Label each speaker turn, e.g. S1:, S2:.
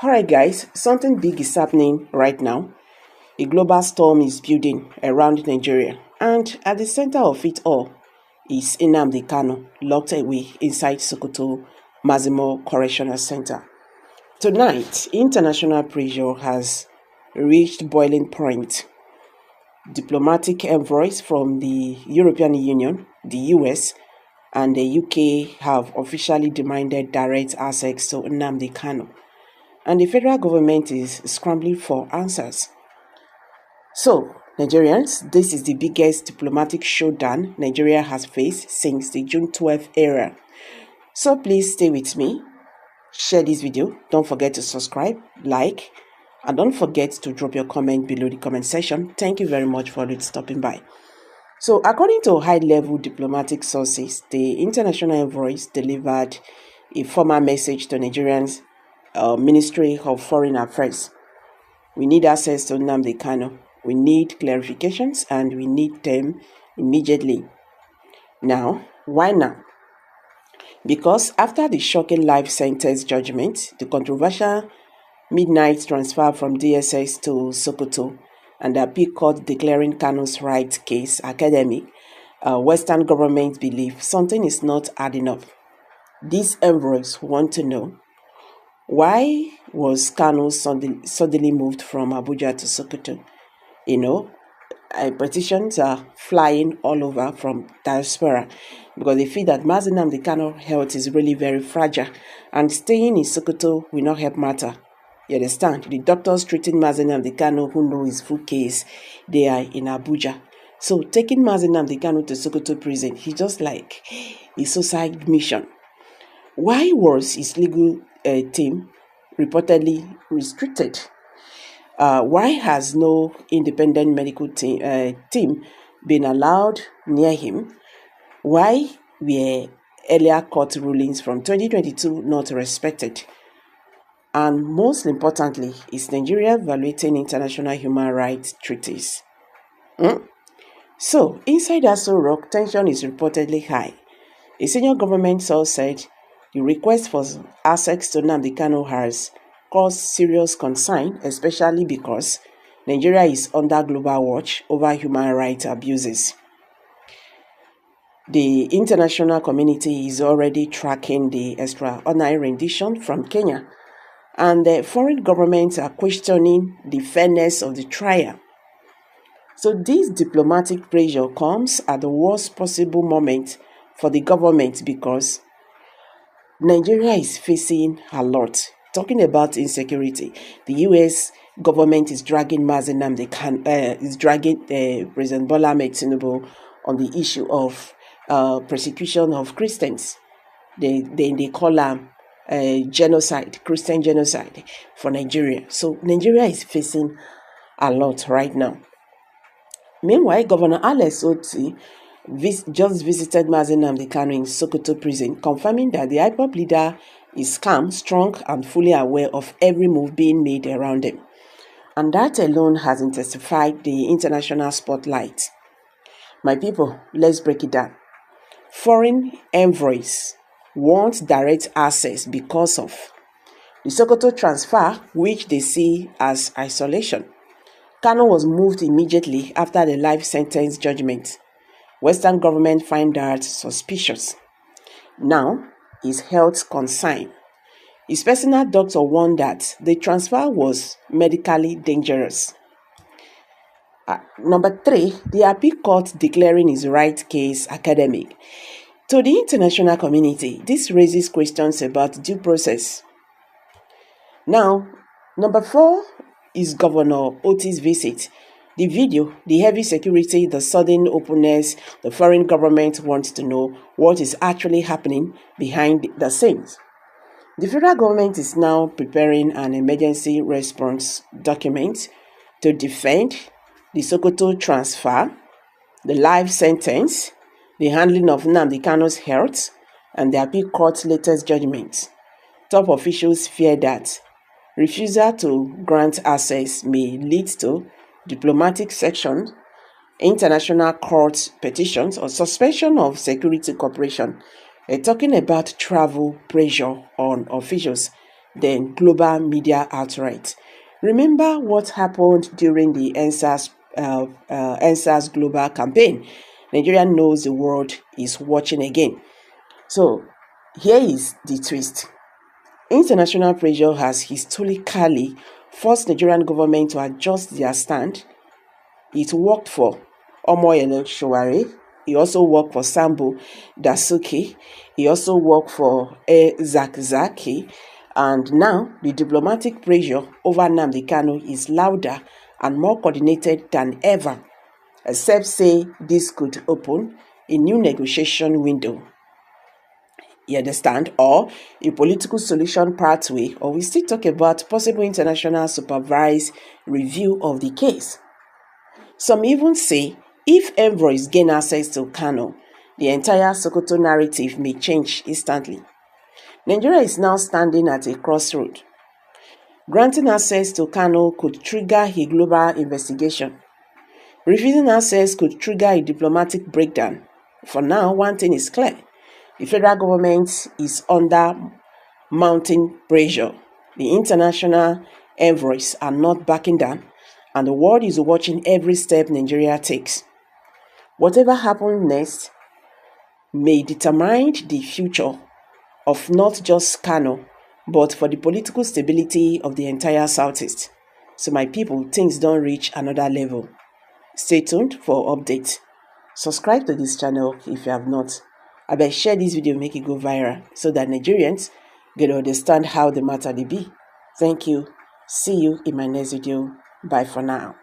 S1: Alright, guys, something big is happening right now. A global storm is building around Nigeria, and at the center of it all is Nnamdi Kanu, locked away inside Sokoto Mazimo Correctional Center. Tonight, international pressure has reached boiling point. Diplomatic envoys from the European Union, the US, and the UK have officially demanded direct access to Nnamdi Kanu, and the federal government is scrambling for answers. So, Nigerians, this is the biggest diplomatic showdown Nigeria has faced since the June 12th era. So please stay with me, share this video, don't forget to subscribe, like, and don't forget to drop your comment below the comment section. Thank you very much for stopping by. So, according to high-level diplomatic sources, the international envoys delivered a formal message to Nigerians Ministry of Foreign Affairs. We need access to Nnamdi Kanu. We need clarifications and we need them immediately. Now, why now? Because after the shocking life sentence judgment, the controversial midnight transfer from DSS to Sokoto, and the appeal court declaring Kanu's right case academic, Western governments believe something is not adding up. These envoys want to know, why was Kanu suddenly moved from Abuja to Sokoto? Petitions are flying all over from diaspora because they feel that Nnamdi Kanu's health is really very fragile and staying in Sokoto will not help matter. You understand? The doctors treating Nnamdi Kanu who know his full case, they are in Abuja. So taking Nnamdi Kanu to Sokoto prison, he just like a suicide mission. Why was his legal team reportedly restricted? Why has no independent medical team been allowed near him? Why were earlier court rulings from 2022 not respected? And most importantly, is Nigeria violating international human rights treaties? So, inside Aso Rock, tension is reportedly high. A senior government source said the request for access to Nnamdi Kanu has caused serious concern, especially because Nigeria is under global watch over human rights abuses. The international community is already tracking the extraordinary rendition from Kenya, and the foreign governments are questioning the fairness of the trial. So this diplomatic pressure comes at the worst possible moment for the government because Nigeria is facing a lot. Talking about insecurity, the US government is dragging President Bola Ahmed Tinubu on the issue of persecution of Christians. They call them genocide, Christian genocide for Nigeria. So Nigeria is facing a lot right now. Meanwhile, Governor Alex Oti just visited Nnamdi Kanu in Sokoto prison, confirming that the IPOB leader is calm, strong, and fully aware of every move being made around him. And that alone has intensified the international spotlight. My people, let's break it down. Foreign envoys want direct access because of the Sokoto transfer, which they see as isolation. Kanu was moved immediately after the life sentence judgment. Western government find that suspicious. Now, his health concern. His personal doctor warned that the transfer was medically dangerous. Number 3, the appeal court declaring his right case academic. To the international community, this raises questions about due process. Now, number 4 is Governor Oti's visit. The video, the heavy security, the sudden openness, the foreign government wants to know what is actually happening behind the scenes. The federal government is now preparing an emergency response document to defend the Sokoto transfer, the life sentence, the handling of Nnamdi Kanu's health, and the appeal court's latest judgment. Top officials fear that refusal to grant access may lead to diplomatic sections, international court petitions, or suspension of security cooperation. They're talking about travel pressure on officials then global media outright. Remember what happened during the NSAS global campaign? Nigeria knows the world is watching again. So here is the twist. International pressure has historically forced Nigerian government to adjust their stand. It worked for Omoyele Sowore. He also worked for Sambo Dasuki. He also worked for Zakzaki. And now the diplomatic pressure over Nnamdi Kanu is louder and more coordinated than ever, except say this could open a new negotiation window. You understand? Or a political solution pathway, or we still talk about possible international supervised review of the case. Some even say if Envoys gain access to Kanu, the entire Sokoto narrative may change instantly. Nigeria is now standing at a crossroad. Granting access to Kanu could trigger a global investigation. Refusing access could trigger a diplomatic breakdown. For now, one thing is clear. The federal government is under mounting pressure. The international envoys are not backing down, and the world is watching every step Nigeria takes. Whatever happens next may determine the future of not just Kano, but for the political stability of the entire Southeast. So my people, things don't reach another level. Stay tuned for updates. Subscribe to this channel if you have not. I bet share this video, make it go viral so that Nigerians get to understand how the matter they be. Thank you. See you in my next video. Bye for now.